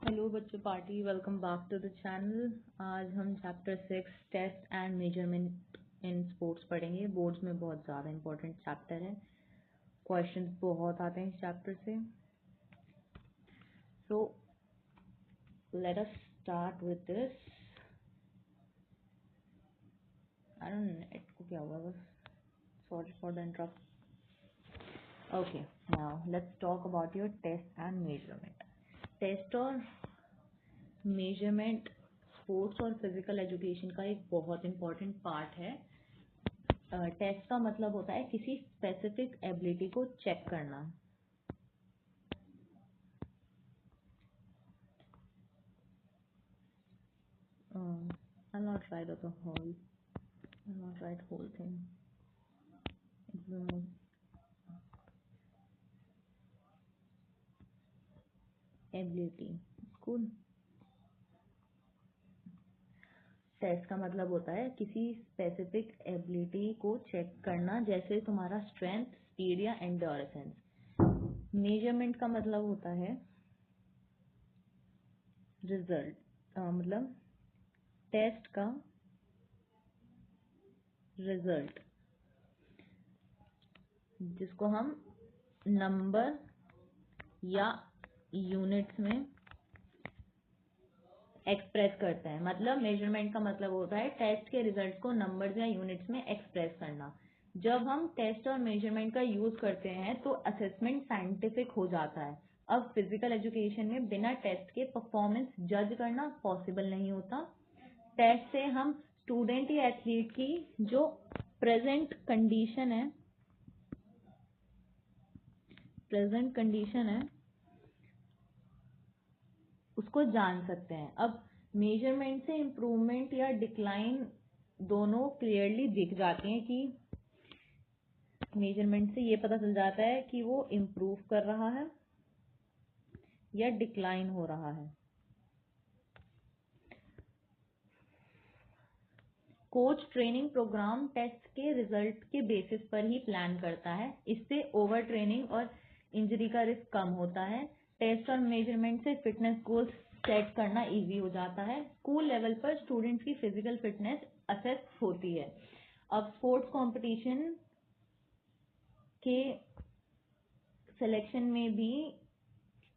Hello बच्चों party, welcome back to the channel. आज हम chapter 6 test and measurement in sports पढ़ेंगे। Boards में बहुत ज़्यादा इंपॉर्टेंट चैप्टर है, क्वेश्चंस बहुत आते हैं इस चैप्टर से। So let us start with this. I don't know net को क्या हुआ, बस sorry for the interrupt. Okay, now let's talk about your test and measurement. Test और मेजरमेंट स्पोर्ट्स और फिजिकल एजुकेशन का एक बहुत इंपॉर्टेंट पार्ट है। टेस्ट का मतलब होता है किसी स्पेसिफिक एबिलिटी को चेक करना। I'll not write the whole. I'll not write whole thing. Ability school. Test का मतलब होता है किसी स्पेसिफिक एबिलिटी को चेक करना, जैसे तुम्हारा स्ट्रेंथ, स्पीड या एंड्योरेंस। मेजरमेंट का मतलब होता है रिजल्ट, मतलब टेस्ट का रिजल्ट, जिसको हम नंबर या यूनिट्स में एक्सप्रेस करते हैं। मतलब मेजरमेंट का मतलब होता है टेस्ट के रिजल्ट को नंबर्स या यूनिट्स में एक्सप्रेस करना। जब हम टेस्ट और मेजरमेंट का यूज करते हैं तो असेसमेंट साइंटिफिक हो जाता है। अब फिजिकल एजुकेशन में बिना टेस्ट के परफॉर्मेंस जज करना पॉसिबल नहीं होता। टेस्ट से हम स्टूडेंट या एथलीट की जो प्रेजेंट कंडीशन है उसको जान सकते हैं। अब मेजरमेंट से इम्प्रूवमेंट या डिक्लाइन दोनों क्लियरली दिख जाती हैं कि मेजरमेंट से ये पता चल जाता है कि वो इम्प्रूव कर रहा है या डिक्लाइन हो रहा है। कोच ट्रेनिंग प्रोग्राम टेस्ट के रिजल्ट के बेसिस पर ही प्लान करता है। इससे ओवर ट्रेनिंग और इंजरी का रिस्क कम होता है। टेस्ट और मेजरमेंट से फिटनेस गोल्स सेट करना इजी हो जाता है। स्कूल लेवल पर स्टूडेंट्स की फिजिकल फिटनेस असेस होती है। अब स्पोर्ट्स कंपटीशन के सिलेक्शन में भी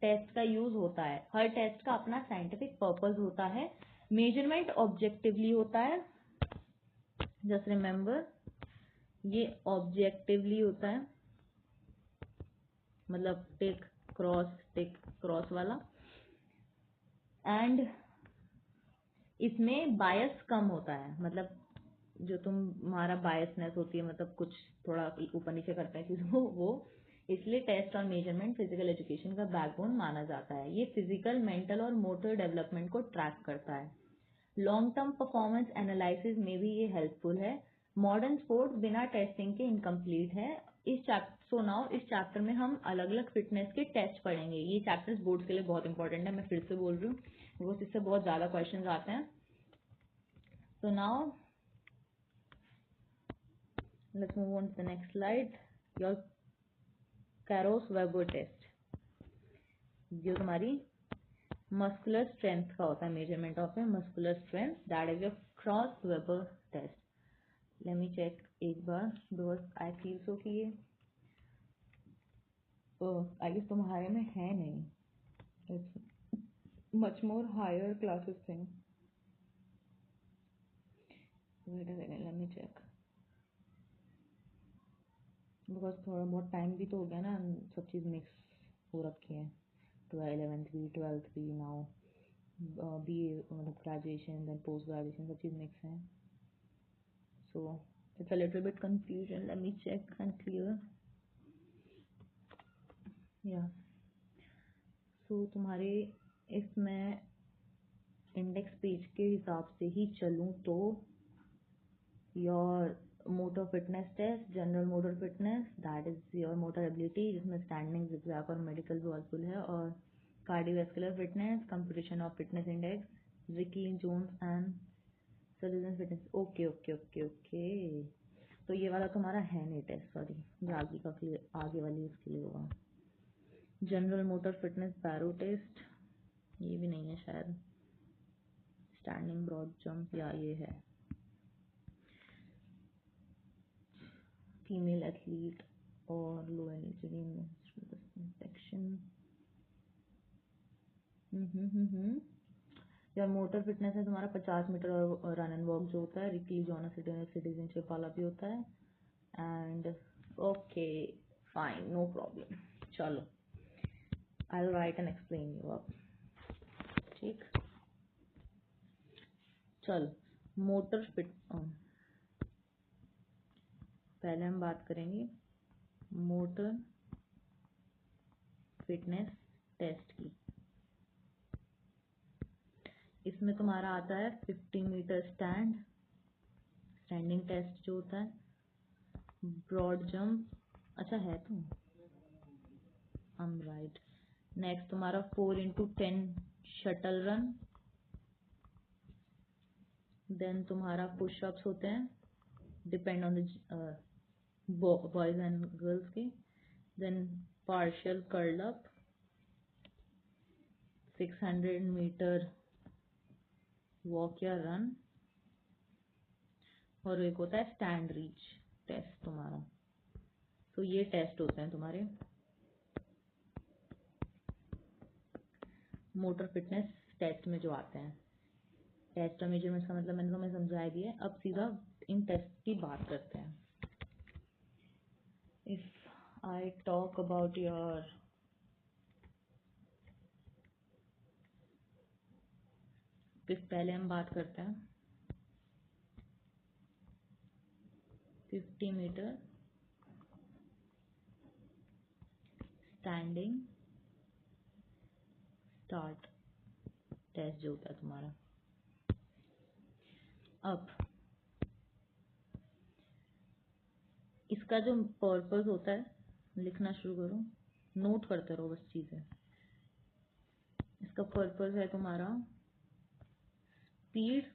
टेस्ट का यूज होता है। हर टेस्ट का अपना साइंटिफिक पर्पस होता है। मेजरमेंट ऑब्जेक्टिवली होता है, जस्ट रिमेम्बर ये ऑब्जेक्टिवली होता है, मतलब टिक क्रॉस वाला। एंड इसमें बायस कम होता है, मतलब जो तुम्हारा बायसनेस होती है, मतलब कुछ थोड़ा ऊपर नीचे करता है कि वो इसलिए टेस्ट और मेजरमेंट फिजिकल एजुकेशन का बैकबोन माना जाता है। ये फिजिकल, मेंटल और मोटर डेवलपमेंट को ट्रैक करता है। लॉन्ग टर्म परफॉर्मेंस एनालिसिस में भी ये हेल्पफुल है। मॉडर्न स्पोर्ट्स बिना टेस्टिंग के इनकम्प्लीट है। इस चैप्टर में हम अलग अलग फिटनेस के टेस्ट पढ़ेंगे। ये चैप्टर्स बोर्ड्स के लिए बहुत इंपॉर्टेंट है, मैं फिर से बोल रही हूँ, बिकॉज इससे बहुत ज़्यादा क्वेश्चंस आते हैं। So now let's move on to the next slide. Your Caros-Weber test, जो तुम्हारी मस्कुलर स्ट्रेंथ का होता है, measurement of a muscular strength, that is your Kraus Weber test. Let me check एक बार, बिकॉज आई फील सो कि ये I guess तुम्हारे में है नहीं, it's much more higher classes thing. Wait a second, let me check, because थोड़ा बहुत टाइम भी तो हो गया ना, सब चीज़ मिक्स हो रखी है। 11th भी, 12th भी, नाउ बी मतलब ग्रेजुएशन, देन पोस्ट ग्रेजुएशन, सब चीज़ मिक्स है। So it's a little bit confusion, let me check and clear. या सो तुम्हारे इसमें इंडेक्स पेज के हिसाब से ही चलूँ तो your motor fitness test, general motor fitness, that is your motor ability, जिसमें स्टैंडिंग, जिगजैग और मेडिकल वर्चुअल है। और cardiovascular fitness, competition of fitness index, जिकी जोन्स and suggestion fitness. Okay okay okay okay, तो ये वाला तुम्हारा है नहीं टेस्ट, सॉरी, ये आगे वाली इसके लिए होगा। जनरल मोटर फिटनेस बैरो टेस्ट, ये भी नहीं है शायद, स्टैंडिंग ब्रॉड जंप, या ये है फीमेल एथलीट और लो एनर्जी सेक्शन। या मोटर फिटनेस है तुम्हारा 50 मीटर और रन एंड वॉक जो होता है, रिकली जॉनस सिटीजनशिप वाला भी होता है। And okay fine, no problem. चलो I will write and explain you अब। ठीक, चलो मोटर फिट, पहले हम बात करेंगे मोटर फिटनेस टेस्ट की। इसमें तुम्हारा आता है 50 मीटर स्टैंडिंग टेस्ट जो होता है, ब्रॉड जंप, अच्छा है तो आई एम राइट। नेक्स्ट तुम्हारा 4x10 शटल रन, देन तुम्हारा पुशअप्स होते हैं, depend on the boys and girls के, then partial curl up, 600 metre walk या रन, और एक होता है स्टैंड रीच टेस्ट तुम्हारा। तो ये टेस्ट होते हैं तुम्हारे मोटर फिटनेस टेस्ट में जो आते हैं। टेस्ट और मेजरमेंट्स का मतलब मैंने तुम्हें समझा दिया है। अब सीधा इन टेस्ट की बात करते हैं। If I talk about your पहले हम बात करते हैं 50 मीटर स्टैंडिंग स्टार्ट टेस्ट जो होता है तुम्हारा। अब इसका जो पर्पस होता है, लिखना शुरू करो, नोट करते रहो बस चीजें। इसका पर्पस है तुम्हारा स्पीड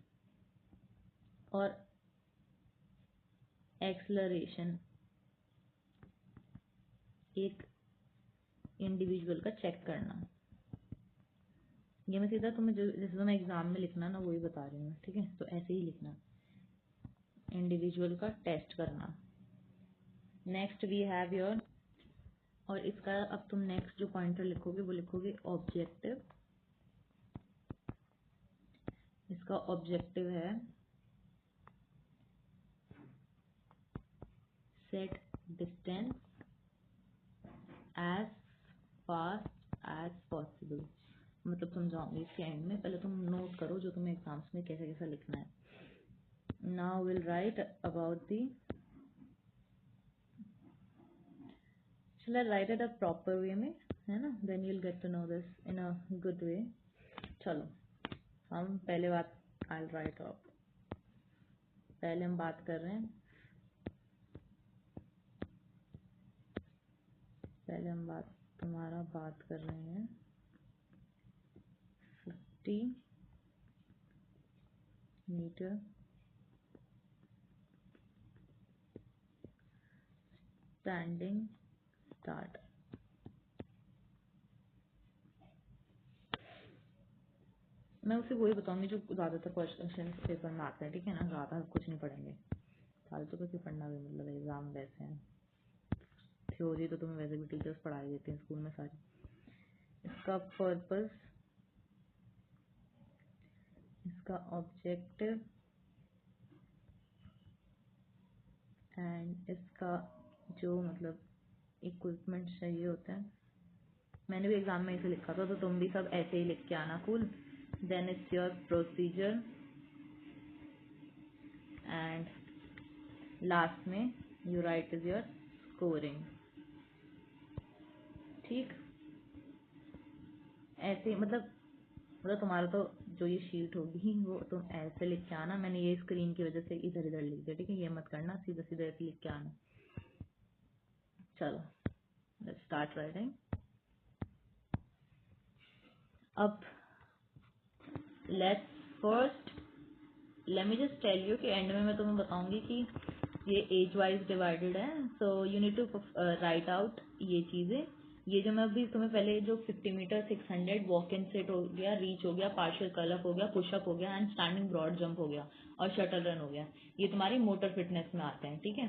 और एक्सलरेशन एक इंडिविजुअल का चेक करना। ये मैं सीधा तुम्हें जैसे तुम्हें एग्जाम में लिखना ना वही बता रही हूँ, ठीक है? तो ऐसे ही लिखना, इंडिविजुअल का टेस्ट करना। नेक्स्ट वी हैव योर, और इसका अब तुम नेक्स्ट जो पॉइंटर लिखोगे वो लिखोगे ऑब्जेक्टिव। इसका ऑब्जेक्टिव है set distance as fast as possible. मतलब समझाऊंगी इसके एंड में, पहले तुम नोट करो जो तुम्हें एग्जाम्स में कैसा कैसा लिखना है। Now will write about the, shall I write it a proper way में, है ना? then you'll get to know this in a good way। चलो हम पहले बात, I'll write up, पहले हम बात कर रहे हैं, पहले हम तुम्हारा बात कर रहे हैं 50 मीटर स्टैंडिंग स्टार्ट। मैं उसे वही बताऊंगी जो ज़्यादातर क्वेश्चन पेपर में आते हैं, ठीक है ना? ज़्यादा कुछ नहीं पढ़ेंगे, फालतू का क्यों पढ़ना भी, मतलब एग्जाम वैसे हैं। थ्योरी तो तुम्हें वैसे भी टीचर्स पढ़ा ही देते हैं स्कूल में सारी। इसका पर्पस, इसका ऑब्जेक्टिव एंड इसका जो मतलब इक्विपमेंट चाहिए होते हैं, मैंने भी एग्जाम में इसे लिखा था, तो तुम भी सब ऐसे ही लिख के आना। Cool. Then it's your procedure and last में you write is your scoring. ठीक, ऐसे ही मतलब तुम्हारा तो जो ये शीट होगी वो तुम ऐसे लिख के आना। मैंने ये स्क्रीन की वजह से इधर इधर लिख दिया, ठीक है? ये मत करना, सीधा सीधा ऐसे लिख के आना। चलो लेट्स स्टार्ट राइटिंग। अब let's first let me just tell you कि एंड में मैं तुम्हें बताऊंगी कि ये एज वाइज डिवाइडेड है, so you need to write out ये चीज़ें ये जो मैं अभी तुम्हें पहले जो 50 मीटर 600 वॉक इन सेट हो गया, रीच हो गया, पार्शियल कर्ल हो गया, पुशअप हो गया एंड स्टैंडिंग ब्रॉड जंप हो गया और शटल रन हो गया, ये तुम्हारी मोटर फिटनेस में आते हैं, ठीक है।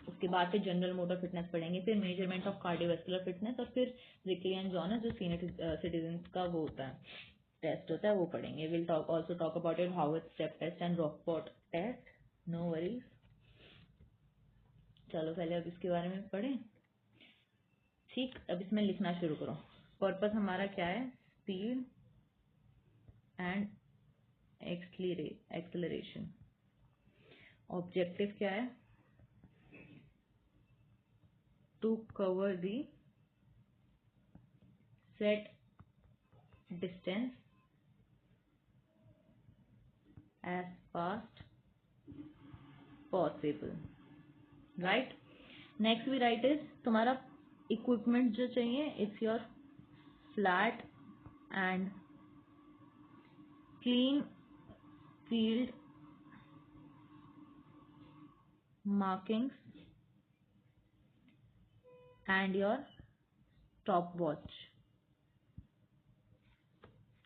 उसके बाद फिर जनरल मोटर फिटनेस पढ़ेंगे, फिर मेजरमेंट ऑफ कार्डियोवैस्कुलर फिटनेस और फिर रिकली एंड जॉनस जो सीनियर सिटीजन का वो होता है टेस्ट होता है वो पढ़ेंगे। Will talk also talk about your Harvard step test and Rockport test, no worries. चलो पहले अब इसके बारे में पढ़ें, ठीक। अब इसमें लिखना शुरू करो। पर्पस हमारा क्या है, स्पीड एंड एक्सेलरेशन। ऑब्जेक्टिव क्या है, to cover the set distance as fast possible, right. Next we write is तुम्हारा इक्विपमेंट जो चाहिए, it's your flat and clean field markings and your stopwatch,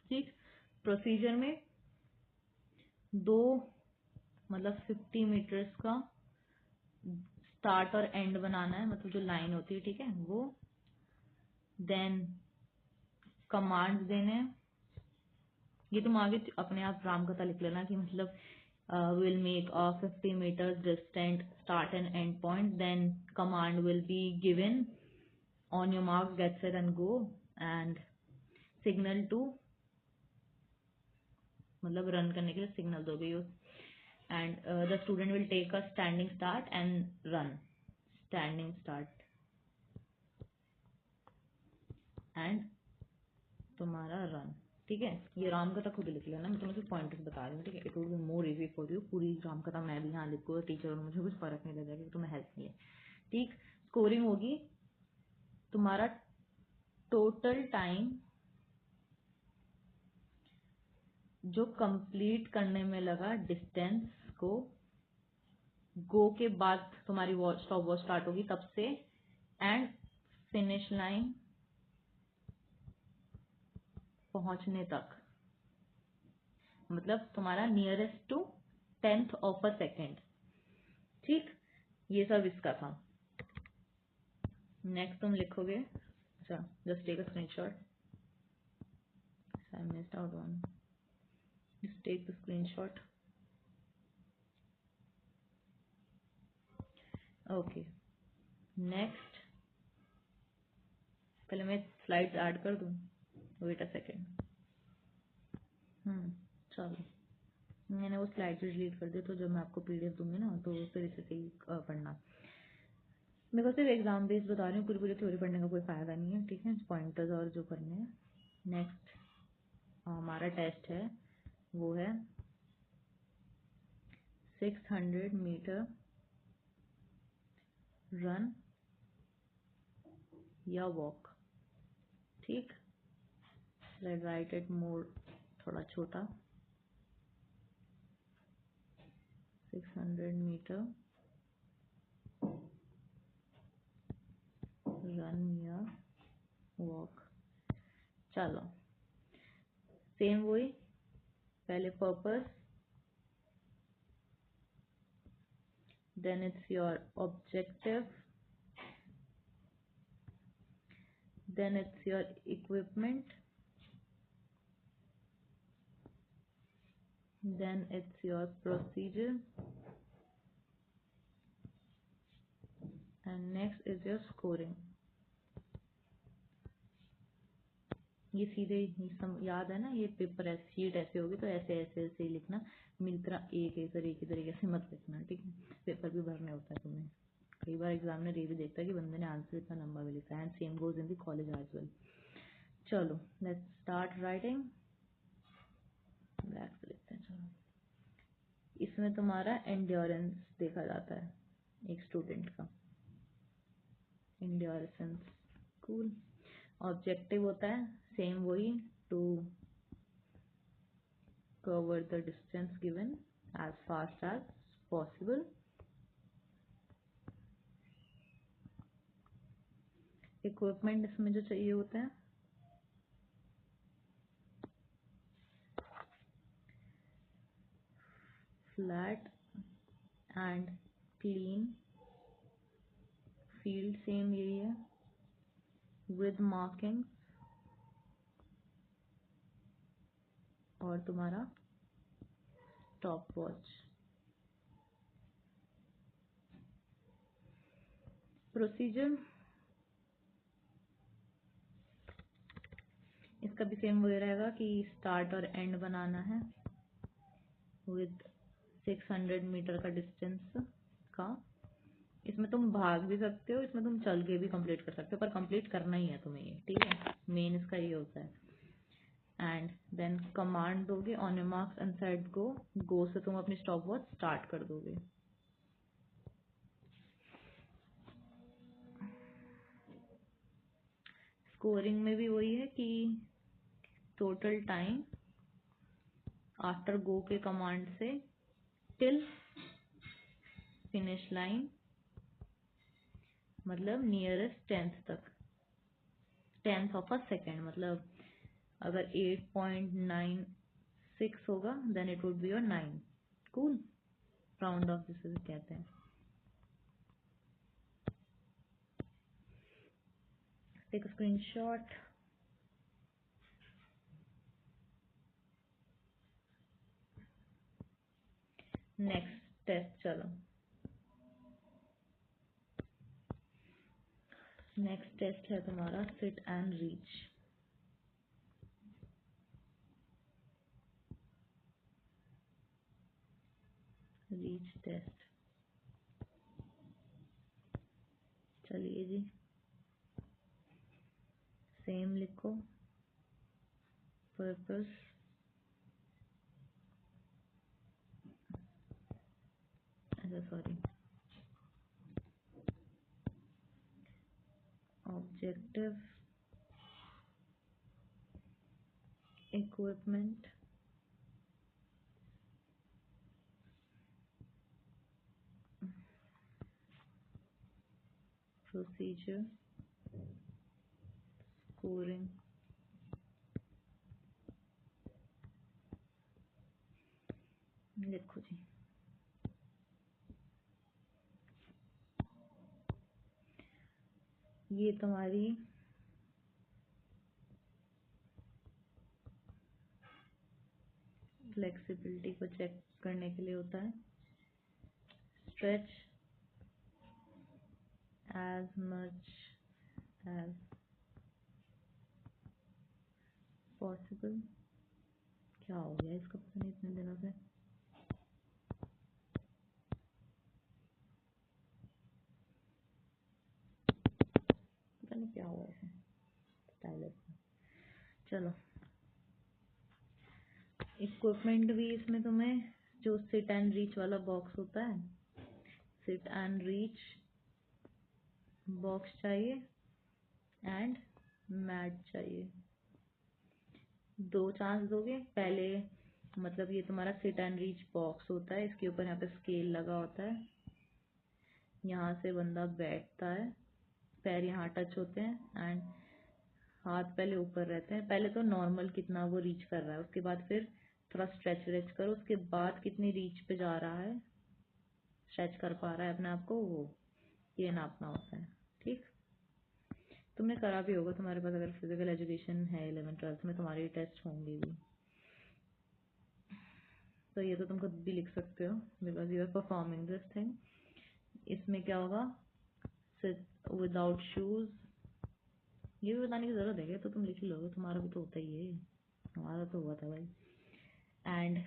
ठीक। प्रोसीजर में दो मतलब 50 मीटर्स का स्टार्ट और एंड बनाना है, मतलब जो लाइन होती है, ठीक है वो। देन कमांड्स देने हैं, ये तुम आगे अपने आप रामकथा लिख लेना कि मतलब will make a 50 meters distant start and end point, then command will be given on your mark, get set and go, and signal to मतलब रन करने के लिए सिग्नल दोगे use, and the student will take a standing start and run, standing start and तुम्हारा run, ठीक है। ये रामकथा खुद लिख लेना, मैं तुम्हें सिर्फ पॉइंटर्स बता रही हूँ, ठीक है। It will be more easy for you, पूरी रामकथा मैं भी यहाँ लिखूँ टीचर और मुझे कुछ फर्क नहीं लगेगा, तुम्हें हेल्प नहीं है, ठीक। स्कोरिंग होगी तुम्हारा टोटल टाइम जो कंप्लीट करने में लगा डिस्टेंस को, गो के बाद तुम्हारी वॉच स्टॉप वॉच स्टार्ट होगी तब से, एंड फिनिश लाइन पहुंचने तक, मतलब तुम्हारा nearest to 10th of a second, ठीक। ये सब इसका था। नेक्स्ट तुम लिखोगे, अच्छा just take a screenshot, I missed out one, just take the screenshot, okay. Next पहले मैं स्लाइड्स ऐड कर दूं, वेट अ सेकेंड। चलो मैंने वो स्लाइड डिलीट कर दी, तो जब मैं आपको पीडीएफ दूंगी ना तो फिर इसे से ही पढ़ना। मेरे को सिर्फ एग्जाम बेस्ड बता रही हूँ, पूरी पूरी थ्योरी पढ़ने का कोई फायदा नहीं है, ठीक है। पॉइंटर्स और जो करने हैं। नेक्स्ट हमारा टेस्ट है वो है 600 मीटर रन या वॉक, ठीक। लेट राइट इट मोर, थोड़ा छोटा, 600 मीटर रन या वॉक। चलो सेम वही, पहले purpose, then it's your objective, then it's your equipment, then it's your procedure, and next is your scoring। ये सीधे ही याद है ना, ये पेपर ऐसे शीट ऐसे होगी तो ऐसे ऐसे ऐसे ही लिखना, मेरी तरह एक एक तरीके से मत लिखना, ठीक है। पेपर भी भरने होता है तुम्हें, कई बार एग्जामिनर ये भी देखता है कि बंदे ने आंसर इतना लंबा भी लिखा है, and same goes in the college as well. चलो लेट्स स्टार्ट राइटिंग, ब्लैक से लिखते हैं। चलो इसमें तुम्हारा एंड्योरेंस देखा जाता है एक स्टूडेंट का, एंड्योरेंस, कूल। ऑब्जेक्टिव होता है सेम वही, to cover the distance given as fast as possible, equipment इसमें जो चाहिए होते हैं, flat and clean field, same यही है, विद मार्किंग, और तुम्हारा स्टॉप वॉच। प्रोसीजर इसका भी सेम वही रहेगा कि स्टार्ट और एंड बनाना है विद 600 मीटर का डिस्टेंस का। इसमें तुम भाग भी सकते हो, इसमें तुम चल के भी कंप्लीट कर सकते हो, पर कंप्लीट करना ही है तुम्हें ये, ठीक है, मेन इसका ये होता है। एंड देन कमांड दोगे, on your marks and set go, go से तुम अपनी स्टॉप वॉच स्टार्ट कर दोगे। स्कोरिंग में भी वही है कि टोटल टाइम आफ्टर गो के कमांड से टिल फिनिश लाइन, मतलब नियरेस्ट 10th तक, 10th ऑफ अ सेकेंड, मतलब अगर 8.96 होगा then it would be your 9। Cool, round off जिसे कहते हैं। Take a screenshot. Next test, चलो नेक्स्ट टेस्ट है तुम्हारा sit and reach. Reach test, चलिए जी, सेम लिखो, पर्पस, अच्छा sorry, objective, equipment, procedure, scoring. लिखो जी। ये तुम्हारी फ्लेक्सिबिलिटी को चेक करने के लिए होता है। Stretch as much as possible। क्या हो गया इसका, पता नहीं इतने दिनों से, पता नहीं क्या हुआ इसे स्टाइलस में। चलो, इक्विपमेंट भी इसमें तुम्हें जो सिट एंड रीच वाला बॉक्स होता है, सिट एंड रीच बॉक्स चाहिए एंड मैट चाहिए। दो चांस दोगे, पहले मतलब ये तुम्हारा सिट एंड रीच बॉक्स होता है, इसके ऊपर यहाँ पे स्केल लगा होता है, यहाँ से बंदा बैठता है, पैर यहाँ टच होते हैं एंड हाथ पहले ऊपर रहते हैं। पहले तो नॉर्मल कितना वो रीच कर रहा है, उसके बाद फिर थोड़ा स्ट्रेच व्रेच करो, उसके बाद कितनी रीच पे जा रहा है, स्ट्रेच कर पा रहा है अपने आप को, वो ये नापना होता है। ठीक, तुमने करा भी होगा, तुम्हारे पास अगर फिजिकल एजुकेशन है 11th-12th में, तुम्हारे टेस्ट होंगे भी, तो ये तो तुम खुद भी लिख सकते हो because you are performing this thing. इसमें क्या होगा, सिट विदाउट शूज, ये भी बताने की जरूरत है क्या, तो तुम लिख ही लोगे, तुम्हारा भी तो होता ही है, हमारा तो हुआ था भाई। एंड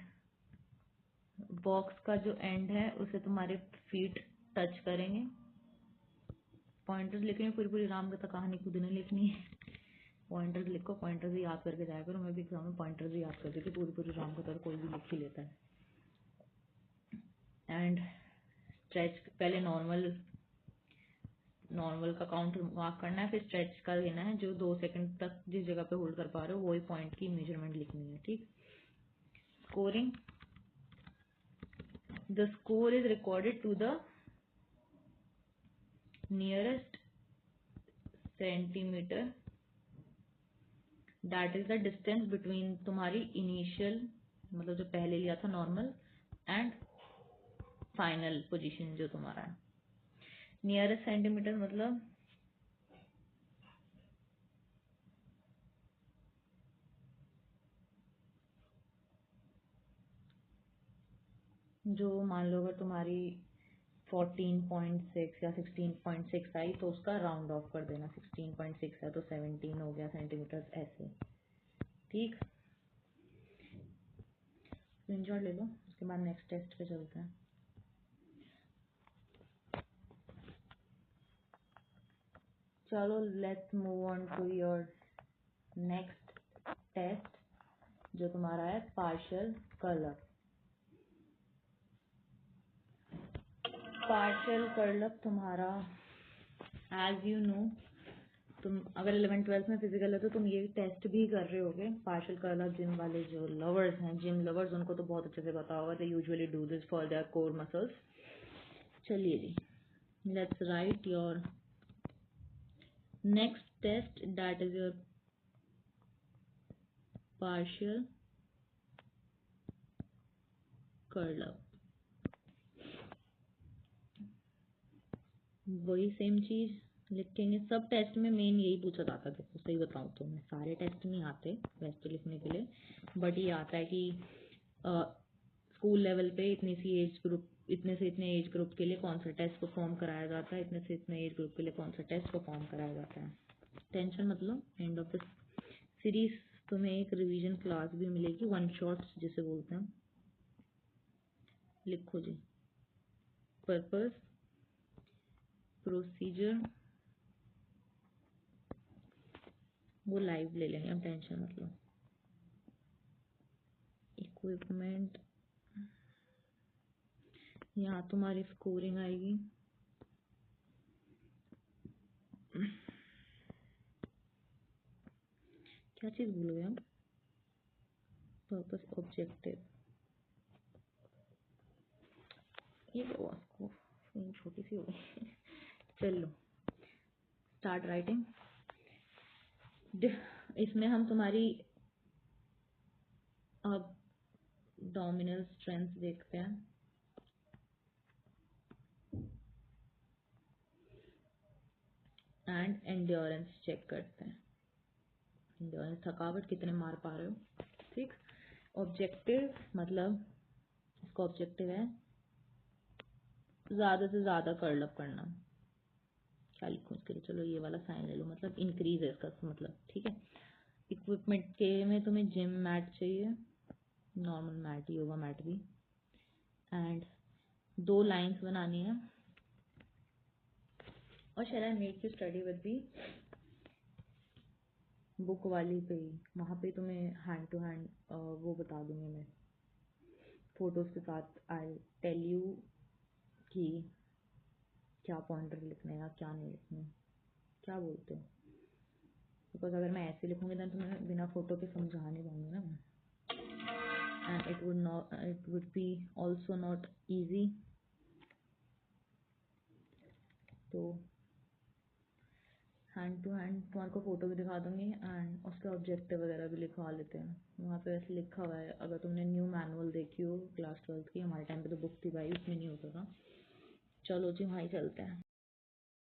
बॉक्स का जो एंड है उसे तुम्हारे फीट टच करेंगे। पॉइंटर्स लिखने, पूरी पूरी राम कथा कहानी खुद नहीं लिखनी है, पॉइंटर्स लिखो, पॉइंटर्स ही याद करके जाया करो। मैं भी एग्जाम में पॉइंटर्स ही याद करती थी, पूरी पूरी राम कथा कोई भी लिख ही लेता है। एंड स्ट्रेच, पहले नॉर्मल का काउंट मार्क करना है, फिर स्ट्रेच का लेना है, जो 2 सेकंड तक जिस जगह पे होल्ड कर पा रहे हो वही पॉइंट की मेजरमेंट लिखनी है। ठीक, scoring, the score is recorded to the nearest centimetre that is the distance between तुम्हारी इनिशियल मतलब जो पहले लिया था नॉर्मल एंड फाइनल पोजीशन जो तुम्हारा है। नियरेस्ट सेंटीमीटर मतलब जो मान लो अगर तुम्हारी 14.6 या 16.6 आई तो उसका राउंड ऑफ कर देना, 16.6 है तो 17 हो गया सेंटीमीटर, ऐसे। ठीक, स्क्रीनशॉट ले लो, उसके बाद नेक्स्ट टेस्ट पे चलते हैं। चलो let's move on to your next test जो तुम्हारा है partial curl up. Partial curl up तुम्हारा एज यू नो, तुम अगर 11th-12th में फिजिकल है तो तुम ये टेस्ट भी कर रहे होगे। पार्शियल कर्ल अप जिम वाले जो लवर्स हैं, जिम लवर्स, उनको तो बहुत अच्छे से पता होगा। They usually do this for their core muscles. चलिए जी, let's write your next test that is your partial curl up. वही सेम चीज लिखेंगे। सब टेस्ट में मेन यही पूछा जाता है, तो सही बताऊँ तो मैं सारे टेस्ट नहीं आते वैसे तो लिखने के लिए, बट ये आता है कि स्कूल लेवल पे इतनी सी एज ग्रुप, इतने से इतने एज ग्रुप के लिए कौन सा टेस्ट परफॉर्म कराया जाता है, इतने से इतने एज ग्रुप के लिए कौन सा टेस्ट परफॉर्म कराया जाता है। टेंशन मतलब एंड ऑफ द सीरीज तुम्हें एक रिवीजन क्लास भी मिलेगी, वन शॉट्स जिसे बोलते हैं। लिखो जी, पर्पस, प्रोसीजर, वो लाइव ले लेंगे हम, टेंशन मतलब। इक्विपमेंट, यहाँ तुम्हारी स्कोरिंग आएगी। क्या चीज भूल गए हम? पर्पस, ऑब्जेक्टिव, ये छोटी सी हो गई। चलो स्टार्ट राइटिंग। इसमें हम तुम्हारी अब डोमिनल स्ट्रेंथ देखते हैं एंड एंड्योरेंस चेक करते हैं। एंड्योरेंस, थकावट कितने मार पा रहे हो। ठीक, ऑब्जेक्टिव मतलब इसका ऑब्जेक्टिव है ज्यादा से ज्यादा कर्ल अप करना। क्या लिखूं इसके लिए, चलो ये वाला साइन ले लो, मतलब इंक्रीज है इसका मतलब। ठीक है, इक्विपमेंट के में तुम्हें जिम मैट चाहिए, नॉर्मल मैट, योगा मैट भी, एंड 2 लाइंस बनानी है। और shall I make you study with the book वाली पे ही, वहाँ पे तुम्हें हैंड टू हैंड वो बता दूंगी मैं फोटोज के साथ। आई टेल यू कि क्या पॉइंटर लिखने हैं या क्या नहीं लिखने, क्या बोलते हो। बिकॉज अगर मैं ऐसे लिखूंगी तो तुम्हें बिना फोटो के समझा नहीं पाऊंगी ना मैं, and it would B also not easy. तो हैंड टू हैंड तुम्हारे को फोटो भी दिखा दूंगी एंड उसके ऑब्जेक्टिव वगैरह भी लिखवा लेते हैं। वहाँ पे ऐसे लिखा हुआ है, अगर तुमने न्यू मैनुअल देखी हो क्लास 12th की, हमारे टाइम पे तो बुक थी भाई, उसमें नहीं होता था। चलो जी वहाँ ही चलते हैं।